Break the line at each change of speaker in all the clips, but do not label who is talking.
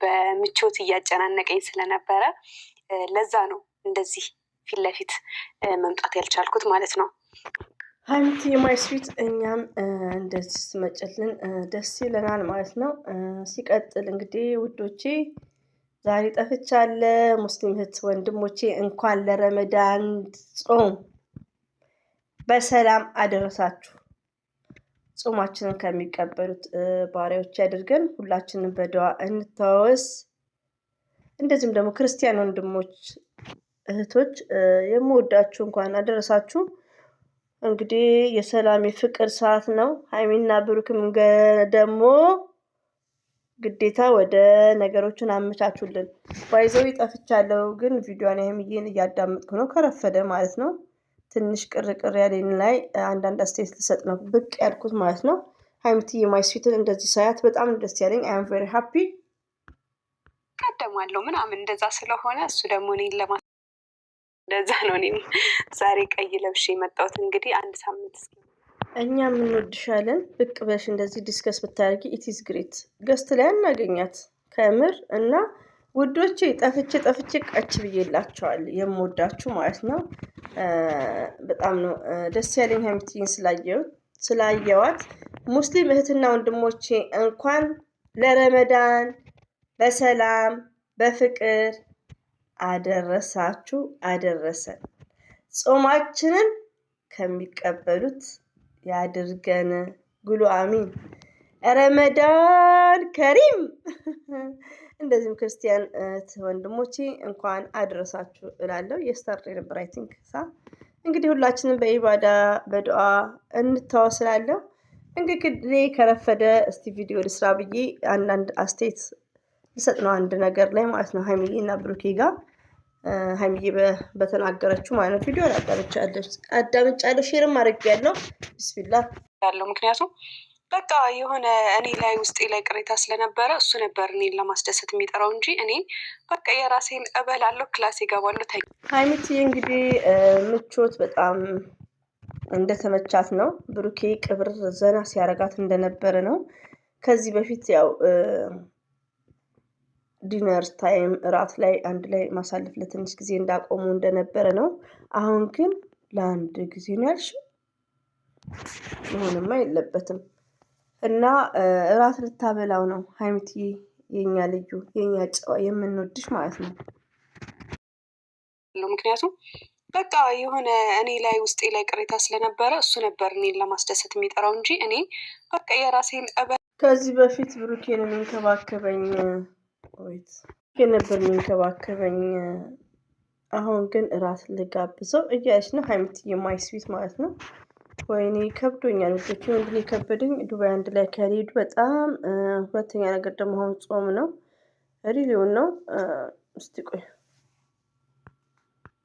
በምቾት እያጨናነቀኝ ስለነበረ ለዛ ነው እንደዚህ ፊት ለፊት መምጣት ያልቻልኩት ማለት ነው።
ሀይሚቲ ማይ ስዊት እኛም እንደዚህ ስትመጭልን ደስ ይለናል ማለት ነው። ሲቀጥል እንግዲህ ውዶቼ ዛሬ ጠፍቻለሁ። ሙስሊም እህት ወንድሞቼ እንኳን ለረመዳን ጾም በሰላም አደረሳችሁ። ጾማችንን ከሚቀበሉት ባሪያዎች ያድርገን። ሁላችንም በዱዓ እንተዋወስ። እንደዚሁም ደግሞ ክርስቲያን ወንድሞች እህቶች የምወዳችሁ እንኳን አደረሳችሁ። እንግዲህ የሰላም የፍቅር ሰዓት ነው። ሀይሚና ብሩክም ደግሞ ግዴታ ወደ ነገሮችን አመቻቹልን። ባይዘው ጠፍቻለሁ፣ ግን ቪዲዮን ሀይሚዬን እያዳመጥኩ ነው። ከረፈደ ማለት ነው። ትንሽ ቅርቅር ያለኝ ላይ አንዳንድ አስተያየት ልሰጥ ነው ብቅ ያልኩት ማለት ነው። ሀይሚቲ ማይ ስዊትን እንደዚህ ሳያት በጣም ደስ ያለኝ አይ አም ቬሪ ሃፒ
ቀደማለሁ ምናምን እንደዛ ስለሆነ እሱ ደግሞ እኔን እንደዛ ነው። እኔም ዛሬ ቀይ ለብሼ የመጣሁት እንግዲህ አንድ ሳምንት እስኪ
እኛም እንወድሻለን። ብቅ ብለሽ እንደዚህ ዲስከስ ብታደርጊ ኢትስ ግሬት። ገስት ላይ እናገኛት ከምር እና ውዶቼ ጠፍቼ ቀች ብዬላቸዋል። የምወዳችሁ ማለት ነው። በጣም ነው ደስ ያለኝ ሀይሚቲን ስላየዋት። ሙስሊም እህትና ወንድሞቼ እንኳን ለረመዳን በሰላም በፍቅር አደረሳችሁ አደረሰን። ጾማችንን ከሚቀበሉት ያድርገን። ጉሉ አሚን። ረመዳን ከሪም። እንደዚህም ክርስቲያን ወንድሞቼ እንኳን አደረሳችሁ እላለሁ። የስታር ነበር አይ ቲንክ እንግዲህ ሁላችንም በኢባዳ በዱዓ እንተዋወስላለሁ። እንግዲህ ከረፈደ እስቲ ቪዲዮ ልስራ ብዬ አንዳንድ አስተያየት ልሰጥ ነው አንድ ነገር ላይ ማለት ነው። ሀይሚዬ እና ብሩኬ ጋር ሀይሚዬ በተናገረችው ማለት ነው። ቪዲዮ አዳምጫለሁ፣ ሼርም አድርጌያለሁ። ቢስሚላ
ያለው ምክንያቱም በቃ የሆነ እኔ ላይ ውስጤ ላይ ቅሬታ ስለነበረ እሱ ነበር እኔን ለማስደሰት የሚጠራው እንጂ እኔ በቃ የራሴን እበላለሁ፣ ክላስ ይገባለሁ።
ሀይሚዬ እንግዲህ ምቾት በጣም እንደተመቻት ነው። ብሩኬ ቅብር ዘና ሲያረጋት እንደነበረ ነው። ከዚህ በፊት ያው ዲነር ታይም እራት ላይ አንድ ላይ ማሳለፍ ለትንሽ ጊዜ እንዳቆሙ እንደነበረ ነው። አሁን ግን ለአንድ ጊዜ ነው ያልሽው? መሆንማ የለበትም። እና እራት ልታበላው ነው ሀይሚቲ፣ የኛ ልዩ የኛ ጨዋ የምንወድሽ ማለት ነው።
ምክንያቱም በቃ የሆነ እኔ ላይ ውስጤ ላይ ቅሬታ ስለነበረ እሱ ነበር እኔን ለማስደሰት የሚጠራው እንጂ እኔ በቃ የራሴን
ከዚህ በፊት ብሩኬን የሚንከባከበኝ ነበር የሚንከባከበኝ። አሁን ግን እራት ልጋብዘው እያለች ነው ሀይሚቲ የማይ ስዊት ማለት ነው። ወይኔ ከብዶኛል ልጆች፣ ወንድ ላይ ከበደኝ። ዱባይ አንድ ላይ ከሄዱ በጣም ሁለተኛ ነገር ደግሞ አሁን ጾም ነው ሪሊውን ነው። እስቲ ቆይ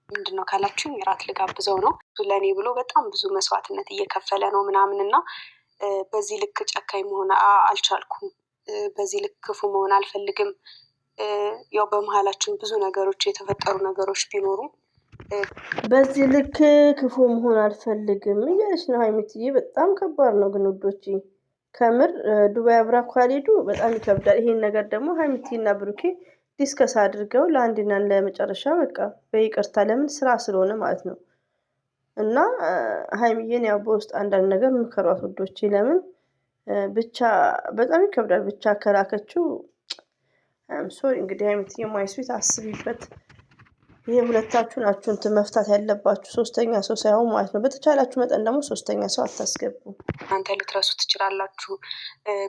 ምንድነው ካላችሁ እራት ልጋብዘው ነው። ለእኔ ብሎ በጣም ብዙ መስዋዕትነት እየከፈለ ነው ምናምን እና በዚህ ልክ ጨካኝ መሆን አልቻልኩም። በዚህ ልክ ክፉ መሆን አልፈልግም። ያው በመሀላችን ብዙ ነገሮች የተፈጠሩ ነገሮች ቢኖሩም
በዚህ ልክ ክፉ መሆን አልፈልግም እያለች ነው ሀይሚትዬ። በጣም ከባድ ነው ግን ውዶቼ፣ ከምር ዱባይ አብራ ካልሄዱ በጣም ይከብዳል። ይሄን ነገር ደግሞ ሀይሚትዬና ብሩኬ ዲስከስ አድርገው ለአንድና ለመጨረሻ በቃ በይቅርታ ለምን ስራ ስለሆነ ማለት ነው። እና ሀይሚዬን ያው በውስጥ አንዳንድ ነገር ምከሯት ውዶቼ። ለምን ብቻ በጣም ይከብዳል። ብቻ ከላከችው ሶሪ እንግዲህ ሀይሚትዬ ማይ ስዊት አስቢበት። ይሄ ሁለታችሁ ናችሁ እንትን መፍታት ያለባችሁ፣ ሶስተኛ ሰው ሳይሆን ማለት ነው። በተቻላችሁ መጠን ደግሞ ሶስተኛ ሰው አታስገቡ።
እናንተ ልትረሱ ትችላላችሁ፣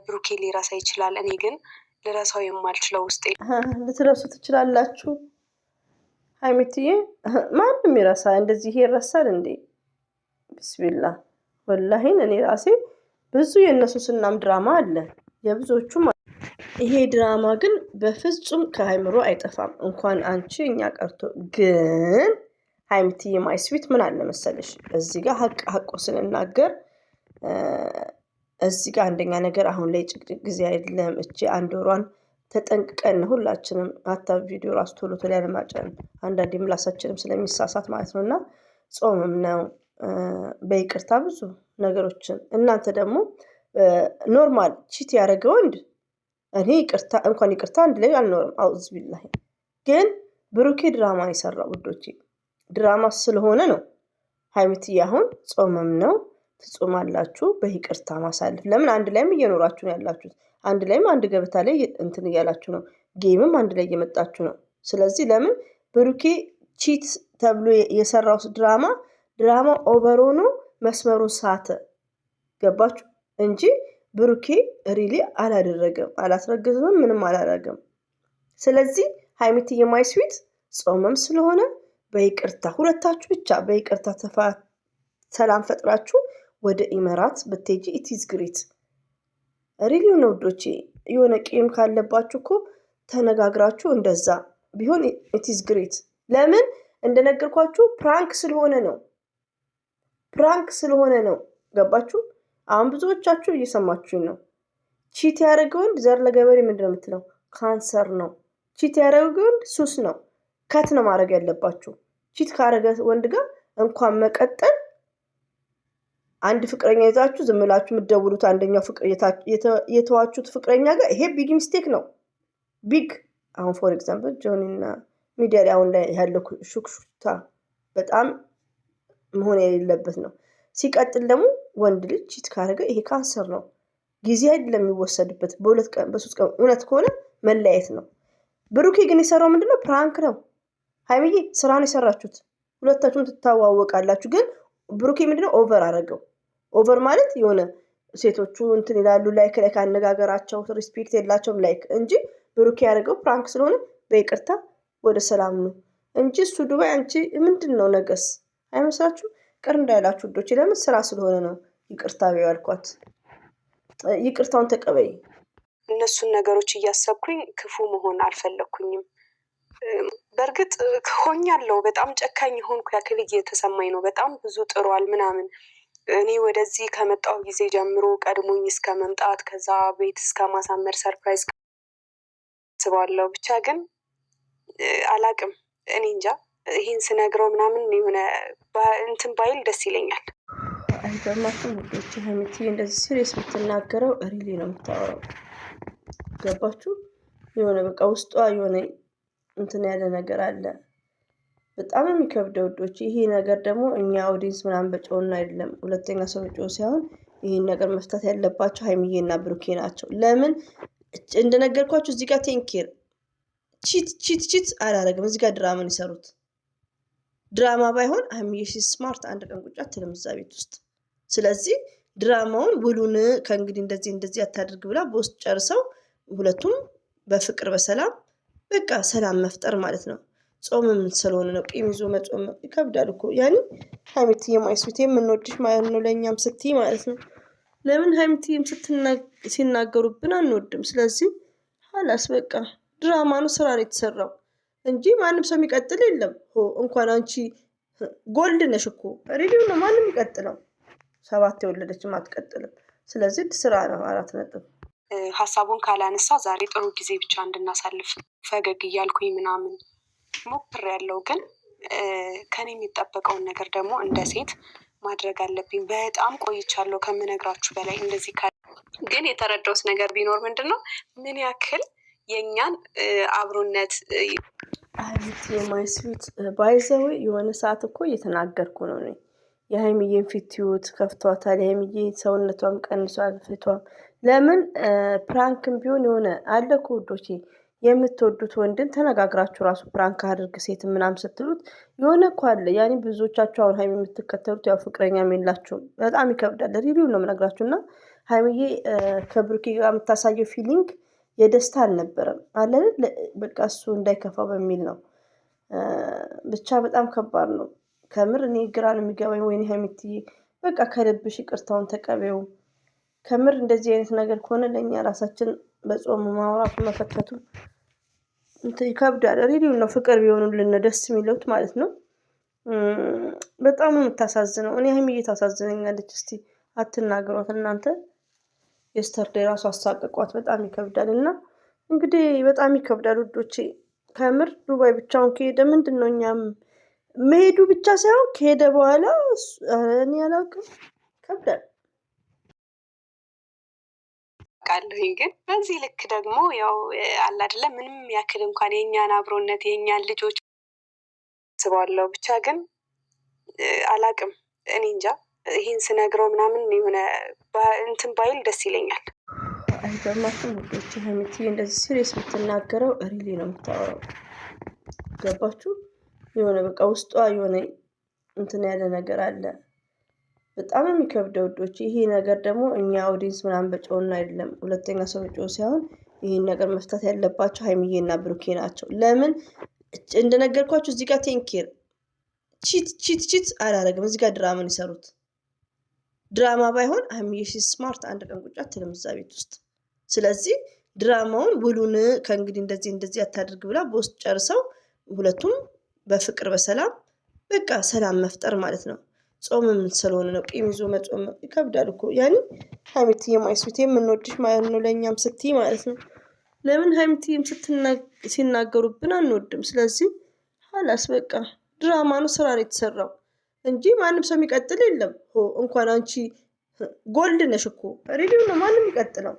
ብሩኬ ሊረሳ ይችላል። እኔ ግን ልረሳው የማልችለው ውስጤ
ልትረሱ ትችላላችሁ። ሀይሚትዬ ማንም ይረሳ እንደዚህ ይሄ ይረሳል እንዴ? ቢስሚላ ወላሂን እኔ ራሴ ብዙ የእነሱ ስናም ድራማ አለ የብዙዎቹ። ይሄ ድራማ ግን በፍጹም ከአይምሮ አይጠፋም። እንኳን አንቺ እኛ ቀርቶ ግን ሀይሚትዬ ማይ ስዊት ምን አለ መሰለሽ፣ እዚህ ጋር ሀቁ ስንናገር እዚህ ጋር አንደኛ ነገር አሁን ላይ ጭቅጭቅ ጊዜ አይደለም። እቺ አንድ ወሯን ተጠንቅቀን ሁላችንም አታ ቪዲዮ ራሱ ቶሎ ያለማጨን አንዳንዴ ምላሳችንም ስለሚሳሳት ማለት ነው። እና ጾምም ነው በይቅርታ ብዙ ነገሮችን እናንተ ደግሞ ኖርማል ቺት ያደረገ ወንድ እኔ እንኳን ይቅርታ አንድ ላይ አልኖርም። አውዝ ቢላሂ ግን ብሩኬ ድራማ የሰራው ውዶቼ ድራማ ስለሆነ ነው። ሀይሚትዬ አሁን ጾምም ነው ትጾማላችሁ በይቅርታ ማሳለፍ። ለምን አንድ ላይም እየኖራችሁ ነው ያላችሁት፣ አንድ ላይም አንድ ገበታ ላይ እንትን እያላችሁ ነው፣ ጌምም አንድ ላይ እየመጣችሁ ነው። ስለዚህ ለምን ብሩኬ ቺት ተብሎ የሰራው ድራማ ኦቨር ሆኖ መስመሩን ሳተ። ገባችሁ እንጂ ብሩኬ ሪሊ አላደረገም፣ አላስረገዘም፣ ምንም አላደረገም። ስለዚህ ሀይሚትዬ ማይ ስዊት ጾምም ስለሆነ በይቅርታ ሁለታችሁ ብቻ በይቅርታ ሰላም ፈጥራችሁ ወደ ኢመራት ብትሄጂ ኢትዝ ግሬት ሪሊ ነው ውዶቼ። የሆነ ቂም ካለባችሁ እኮ ተነጋግራችሁ እንደዛ ቢሆን ኢትዝ ግሬት። ለምን እንደነገርኳችሁ ፕራንክ ስለሆነ ነው። ገባችሁ? አሁን ብዙዎቻችሁ እየሰማችሁኝ ነው። ቺት ያደረገ ወንድ ዘር ለገበሬ ምንድን ነው የምትለው? ካንሰር ነው። ቺት ያደረገ ወንድ ሱስ ነው። ከት ነው ማድረግ ያለባችሁ። ቺት ካደረገ ወንድ ጋር እንኳን መቀጠል አንድ ፍቅረኛ ይዛችሁ ዝም ብላችሁ የምትደውሉት አንደኛው የተዋችሁት ፍቅረኛ ጋር ይሄ ቢግ ሚስቴክ ነው። ቢግ አሁን ፎር ኤግዛምፕል ጆኒና ሚዲያ ላይ አሁን ላይ ያለው ሹክሹክታ በጣም መሆን የሌለበት ነው። ሲቀጥል ደግሞ ወንድ ልጅ ቺት ካደረገ ይሄ ካንሰር ነው። ጊዜ አይደለም የሚወሰድበት፣ በ2 ቀን በ3 ቀን እውነት ከሆነ መለያየት ነው። ብሩኬ ግን የሰራው ምንድነው? ፕራንክ ነው። ሀይሚዬ ስራ ነው የሰራችሁት፣ ሁለታችሁም ትታዋወቃላችሁ። ግን ብሩኬ ምንድነው ኦቨር አደረገው። ኦቨር ማለት የሆነ ሴቶቹ እንትን ይላሉ ላይክ አነጋገራቸው ሪስፔክት የላቸውም ላይክ እንጂ ብሩኬ ያደረገው ፕራንክ ስለሆነ በይቅርታ ወደ ሰላም ነው እንጂ እሱ ዱባይ አንቺ ምንድን ነው ነገስ አይመስላችሁ? ቅር እንዳይላችሁ ውዶች፣ ለምን ስራ ስለሆነ ነው ይቅርታ ያልኳት። ይቅርታውን ተቀበይ።
እነሱን ነገሮች እያሰብኩኝ ክፉ መሆን አልፈለኩኝም። በእርግጥ ሆኛለሁ። በጣም ጨካኝ ሆንኩ ያክል እየተሰማኝ ነው። በጣም ብዙ ጥሯል ምናምን። እኔ ወደዚህ ከመጣሁ ጊዜ ጀምሮ ቀድሞኝ እስከ መምጣት ከዛ ቤት እስከ ማሳመር ሰርፕራይዝ ስባለው ብቻ ግን አላቅም። እኔ እንጃ ይህን ስነግረው ምናምን የሆነ እንትን ባይል ደስ ይለኛል።
አይገርማችሁም ውዶች? ሀይሚትዬ እንደዚህ ሲሪየስ ብትናገረው ሪሊ ነው የምታወራው። ገባችሁ? የሆነ በቃ ውስጧ የሆነ እንትን ያለ ነገር አለ። በጣም የሚከብደው ውዶች። ይሄ ነገር ደግሞ እኛ ኦዲንስ ምናምን በጮና አይደለም፣ ሁለተኛ ሰው በጮ ሳይሆን ይህን ነገር መፍታት ያለባቸው ሀይሚዬ እና ብሩኬ ናቸው። ለምን እንደነገርኳችሁ እዚህ ጋር ቴንኬር ቺት አላረግም። እዚህ ጋር ድራማን ይሰሩት። ድራማ ባይሆን ሀይሚዬ ስማርት አንድ ቀን ቁጭ አትልም እዛ ቤት ውስጥ። ስለዚህ ድራማውን ውሉን ከእንግዲህ እንደዚህ አታድርግ ብላ በውስጥ ጨርሰው ሁለቱም በፍቅር በሰላም በቃ ሰላም መፍጠር ማለት ነው። ጾምም ስለሆነ ነው። ቂም ይዞ መጾም ይከብዳል እኮ። ያኔ ሀይሚትዬ ማይስዊት የምንወድሽ ማለት ነው፣ ለእኛም ስትይ ማለት ነው። ለምን ሀይሚትዬም ሲናገሩብን አንወድም። ስለዚህ ሀላስ በቃ ድራማ ነው፣ ስራ ነው የተሰራው እንጂ ማንም ሰው የሚቀጥል የለም። እንኳን አንቺ ጎልድ ነሽ እኮ ሬዲዮ ነው ማንም ይቀጥለው። 7 የወለደችም አትቀጥልም። ስለዚህ ስራ ነው። 4 ነጥብ።
ሀሳቡን ካላነሳ ዛሬ ጥሩ ጊዜ ብቻ እንድናሳልፍ ፈገግ እያልኩኝ ምናምን ሞክሬያለሁ። ግን ከኔ የሚጠበቀውን ነገር ደግሞ እንደ ሴት ማድረግ አለብኝ። በጣም ቆይቻለሁ ከምነግራችሁ በላይ። እንደዚህ ግን የተረዳሁት ነገር ቢኖር ምንድን ነው ምን ያክል የእኛን አብሮነት
ማይስዊት ባይዘው የሆነ ሰዓት እኮ እየተናገርኩ ነው እኔ። የሀይሚዬን ፊትዩት ከፍቷታል። የሀይሚዬ ሰውነቷም ቀንሷል፣ ፊቷም። ለምን ፕራንክም ቢሆን የሆነ አለ እኮ ውዶቼ፣ የምትወዱት ወንድን ተነጋግራችሁ ራሱ ፕራንክ አድርግ ሴት ምናምን ስትሉት የሆነ እኮ አለ። ያኔ ብዙዎቻችሁ አሁን ሀይሚ የምትከተሉት ያው ፍቅረኛም የላችሁም። በጣም ይከብዳል። ሪቪው ነው የምነግራችሁ። እና ሀይሚዬ ከብሩኬ ጋር የምታሳየው ፊሊንግ የደስታ አልነበረም አለ። በቃ እሱ እንዳይከፋው በሚል ነው። ብቻ በጣም ከባድ ነው ከምር። እኔ ግራ ነው የሚገባኝ። ወይኔ ሀይሚትዬ በቃ ከልብሽ ይቅርታውን ተቀበዩ። ከምር እንደዚህ አይነት ነገር ከሆነ ለእኛ ራሳችን በጾም ማውራቱ መፈተቱ ይከብዳል። ሪዲዮ ነው ፍቅር ቢሆኑልን ደስ የሚለውት ማለት ነው። በጣም የምታሳዝነው እኔ ሀይሚዬ ታሳዝነኛለች። እስቲ አትናገሯት እናንተ። የስተርዴይ ራሱ አሳቀቋት። በጣም ይከብዳል። እና እንግዲህ በጣም ይከብዳል ውዶቼ። ከምር ዱባይ ብቻውን ከሄደ ምንድን ነው እኛም መሄዱ ብቻ ሳይሆን ከሄደ በኋላ እኔ አላውቅም፣ ይከብዳል።
ቃለሁኝ ግን በዚህ ልክ ደግሞ ያው አለ አይደለ ምንም ያክል እንኳን የእኛን አብሮነት የእኛን ልጆች ስባለው ብቻ ግን አላቅም እኔ እንጃ ይህን ስነግረው ምናምን የሆነ እንትን ባይል ደስ ይለኛል።
አይገርማችሁም ውዶች? ሀይሚትዬ እንደዚህ ሲሪየስ የምትናገረው ሪሊ ነው የምታወራው። ገባችሁ? የሆነ በቃ ውስጧ የሆነ እንትን ያለ ነገር አለ። በጣም የሚከብደው ውዶች። ይሄ ነገር ደግሞ እኛ ኦዲንስ ምናምን በጮና አይደለም፣ ሁለተኛ ሰው በጮ ሳይሆን ይህን ነገር መፍታት ያለባቸው ሀይሚዬና ብሩኬ ናቸው። ለምን እንደነገርኳችሁ እዚህ ጋር ቴንኬር ቺት አላረግም። እዚህ ጋር ድራማን ይሰሩት። ድራማ ባይሆን ሀይሚዬ ስማርት አንድ ቀን ቁጭ አትልም እዛ ቤት ውስጥ። ስለዚህ ድራማውን ውሉን ከእንግዲህ እንደዚህ አታድርግ ብላ በውስጥ ጨርሰው ሁለቱም በፍቅር በሰላም በቃ ሰላም መፍጠር ማለት ነው። ጾምም ስለሆነ ነው። ቂም ይዞ መጾም ይከብዳል እኮ። ያኔ ሀይሚትዬ ማይስዊት የምንወድሽ ማለት ነው፣ ለእኛም ስትይ ማለት ነው። ለምን ሀይሚትዬም ሲናገሩብን አንወድም። ስለዚህ ሀላስ በቃ ድራማ ነው፣ ስራ ነው የተሰራው እንጂ ማንም ሰው የሚቀጥል የለም። እንኳን አንቺ ጎልድ ነሽ እኮ ሬዲዮ ነው ማንም ይቀጥለው።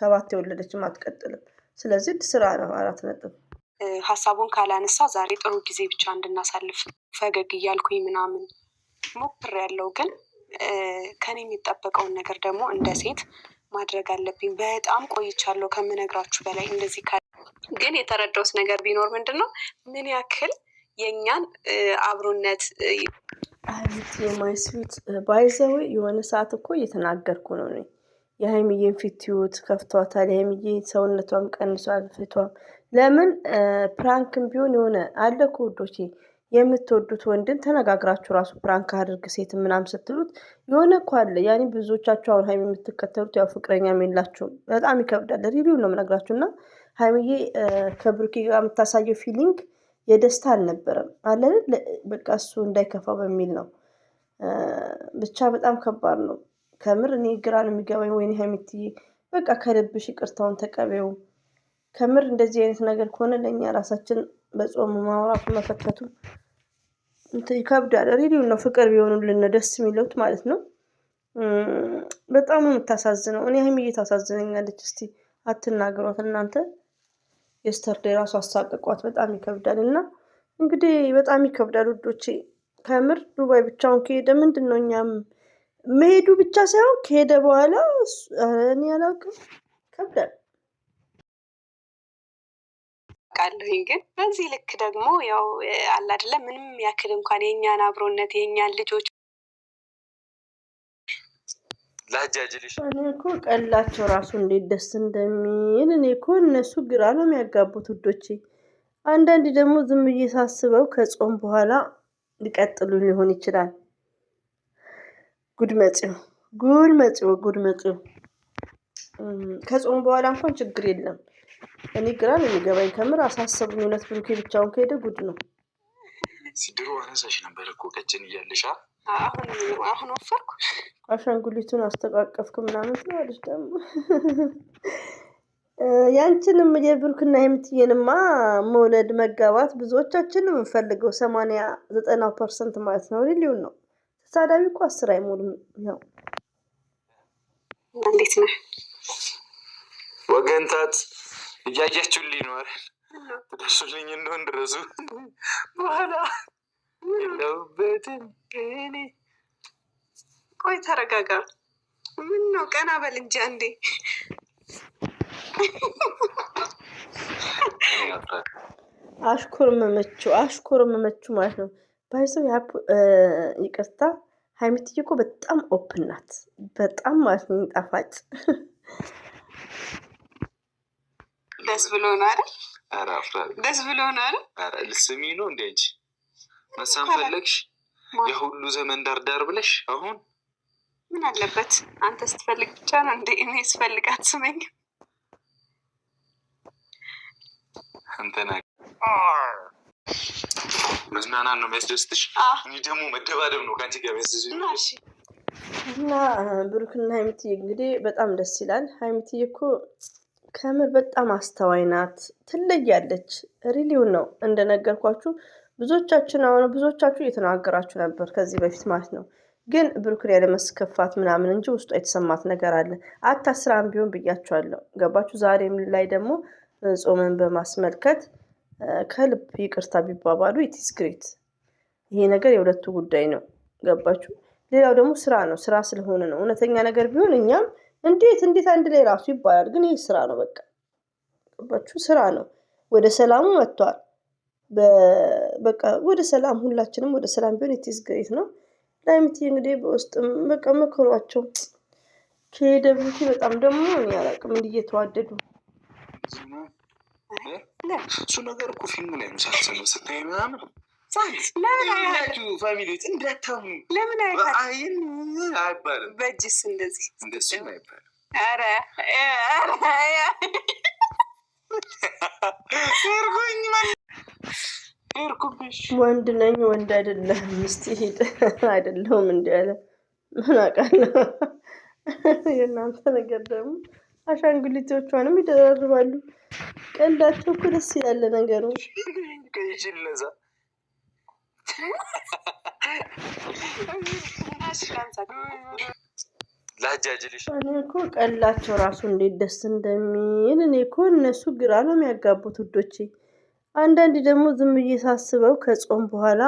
7 የወለደችም አትቀጥልም። ስለዚህ ስራ ነው። 4 ነጥብ።
ሀሳቡን ካላነሳ ዛሬ ጥሩ ጊዜ ብቻ እንድናሳልፍ ፈገግ እያልኩኝ ምናምን ሞክሬያለሁ። ግን ከኔ የሚጠበቀውን ነገር ደግሞ እንደ ሴት ማድረግ አለብኝ። በጣም ቆይቻለሁ ከምነግራችሁ በላይ። እንደዚህ ግን የተረዳሁት ነገር ቢኖር ምንድን ነው ምን ያክል የእኛን አብሮነት
የማይስዊት ባይዘው የሆነ ሰዓት እኮ እየተናገርኩ ነው እኔ። የሀይሚዬን ፊትዩት ከፍቷታል። የሀይሚዬ ሰውነቷም ቀንሷል ፊቷም። ለምን ፕራንክም ቢሆን የሆነ አለ እኮ ውዶቼ፣ የምትወዱት ወንድን ተነጋግራችሁ ራሱ ፕራንክ አድርግ ሴት ምናምን ስትሉት የሆነ እኮ አለ። ያኔ ብዙዎቻችሁ አሁን ሀይሚ የምትከተሉት ያው ፍቅረኛም የላችሁም። በጣም ይከብዳል። ሪቪው ነው የምነግራችሁ። እና ሀይሚዬ ከብሩኬ ጋር የምታሳየው ፊሊንግ የደስታ አልነበረም አለ። በቃ እሱ እንዳይከፋው በሚል ነው። ብቻ በጣም ከባድ ነው ከምር። እኔ ግራ ነው የሚገባኝ። ወይኔ ሀይሚትዬ በቃ ከልብሽ ይቅርታውን ተቀበው። ከምር እንደዚህ አይነት ነገር ከሆነ ለእኛ ራሳችን በጾም ማውራቱ መፈተቱ ይከብዳል። ሪዲዮ ነው ፍቅር ቢሆኑልን ደስ የሚሉት ማለት ነው። በጣም የምታሳዝነው እኔ ሀይሚዬ ታሳዝነኛለች። እስቲ አትናገሯት እናንተ። የስተርዴይ ራሱ አሳቅቋት። በጣም ይከብዳል። እና እንግዲህ በጣም ይከብዳል ውዶቼ። ከምር ዱባይ ብቻውን ከሄደ ምንድን ነው እኛም መሄዱ ብቻ ሳይሆን ከሄደ በኋላ እኔ አላውቅም፣ ይከብዳል
ቃለሁኝ። ግን በዚህ ልክ ደግሞ ያው አለ አይደለ ምንም ያክል እንኳን የእኛን አብሮነት የእኛን ልጆች
ላጃጅልሽ እኔ እኮ ቀላቸው ራሱ እንዴት ደስ እንደሚል እኔ እኮ እነሱ ግራ ነው የሚያጋቡት ውዶቼ። አንዳንድ ደግሞ ዝም ብዬ ሳስበው ከጾም በኋላ ሊቀጥሉ ሊሆን ይችላል። ጉድ መጪው ከጾም በኋላ እንኳን ችግር የለም። እኔ ግራ ነው የሚገባኝ ከምር። አሳሰቡኝ እውነት። ብሩኬ ብቻውን ከሄደ ጉድ ነው።
ሲድሮ አነሳሽ ነበር እኮ ቀጭን እያለሽ
አሁን ወፈርኩ።
አሻንጉሊቱን አስተቃቀፍክ ምናምን ትላለች ደግሞ። ያንቺንም የብሩክና የምትየንማ መውለድ መጋባት ብዙዎቻችን የምንፈልገው 80-90% ማለት ነው። ሊሆን ነው። ተሳዳቢ እኮ 10 አይሞሉም። ያው
እንዴት ነው
ወገንታት እያያችሁልኝ ነው አይደል? ትደርሱልኝ እንደሆን ድረሱ። በኋላ የለሁበትም እኔ።
ቆይ ተረጋጋ። ምን ነው ቀና በል እንጂ አንዴ።
አሽኮርመመችው ማለት ነው። ባይዘው ይቅርታ ሀይሚትዬ እኮ በጣም ኦፕን ናት። በጣም ማለት ነው ጣፋጭ።
ደስ ብሎ ነው አይደል? ደስ ብሎ ነው አይደል?
ልስሚ ነው እንዴ አንቺ? መሳም ፈለግሽ የሁሉ ዘመን ዳርዳር ብለሽ አሁን
ምን አለበት አንተ ስትፈልግ ብቻ ነው እንዴ? እኔ ስፈልግ አትስመኝ።
አንተና መዝናናት ነው የሚያስደስትሽ። እኔ ደግሞ መደባደብ ነው ከአንቺ ጋር የሚያስደስትሽ።
እና ብሩክና ሀይሚትዬ እንግዲህ በጣም ደስ ይላል። ሀይሚትዬ እኮ ከምር በጣም አስተዋይ ናት፣ ትለያለች። ሪሊው ነው እንደነገርኳችሁ። ብዙዎቻችሁ እየተናገራችሁ ነበር ከዚህ በፊት ማለት ነው። ግን ብሩክን ያለመስከፋት ምናምን እንጂ ውስጡ የተሰማት ነገር አለ። አታስራም ቢሆን ብያቸዋለሁ። ገባችሁ? ዛሬም ላይ ደግሞ ጾምን በማስመልከት ከልብ ይቅርታ ቢባባሉ ኢትስ ግሬት። ይሄ ነገር የሁለቱ ጉዳይ ነው። ገባችሁ? ሌላው ደግሞ ስራ ነው። ስራ ስለሆነ ነው። እውነተኛ ነገር ቢሆን እኛም እንዴት አንድ ላይ ራሱ ይባላል። ግን ይህ ስራ ነው። በቃ ገባችሁ? ስራ ነው። ወደ ሰላሙ መጥቷል። በቃ ወደ ሰላም ሁላችንም ወደ ሰላም ቢሆን ኢትስ ግሬት ነው። ላይምቲ እንግዲህ በውስጥም በቃ መከሯቸው ከደብቲ በጣም ደግሞ ያላቅም እንዲህ እየተዋደዱ
እሱ ነገር እኮ ፊልም ላይ ምሳሰነ ስታይ ምናምን ፋሚሊዎች እንዳታምኑ ለምን አይባልም።
በእጅስ እንደዚህ
እንደሱ አይባልም።
ኧረ
ወንድ ነኝ ወንድ አይደለህም እስቲ ሄድ አይደለሁም እንዲ ያለ ምን አውቃለሁ። የእናንተ ነገር ደግሞ አሻንጉሊቶቿንም ይደራርባሉ። ቀልዳቸው እኮ ደስ ያለ ነገሩ
ከይችለዛ ላጃጅልሽ
እኔ እኮ ቀላቸው ራሱ እንዴት ደስ እንደሚል እኔ እኮ እነሱ ግራ ነው የሚያጋቡት ውዶቼ። አንዳንድ ደግሞ ዝም ብዬ ሳስበው ከጾም በኋላ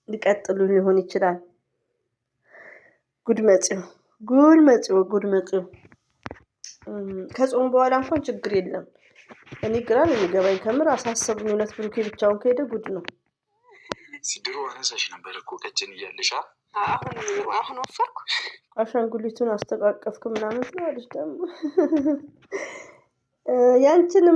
ሊቀጥሉ ሊሆን ይችላል። ጉድ መጪው ከጾም በኋላ እንኳን ችግር የለም። እኔ ግራ ነው የሚገባኝ ከምር አሳሰቡኝ። እውነት ብሩኬ ብቻውን ከሄደ ጉድ ነው።
ሲድሮ አነሳሽ ነበር እኮ ቀጭን እያለሽ
አሁን ወፈርኩ።
አሻንጉሊቱን አስተቃቀፍክ ምናምን ትላለች ደግሞ ያንቺንም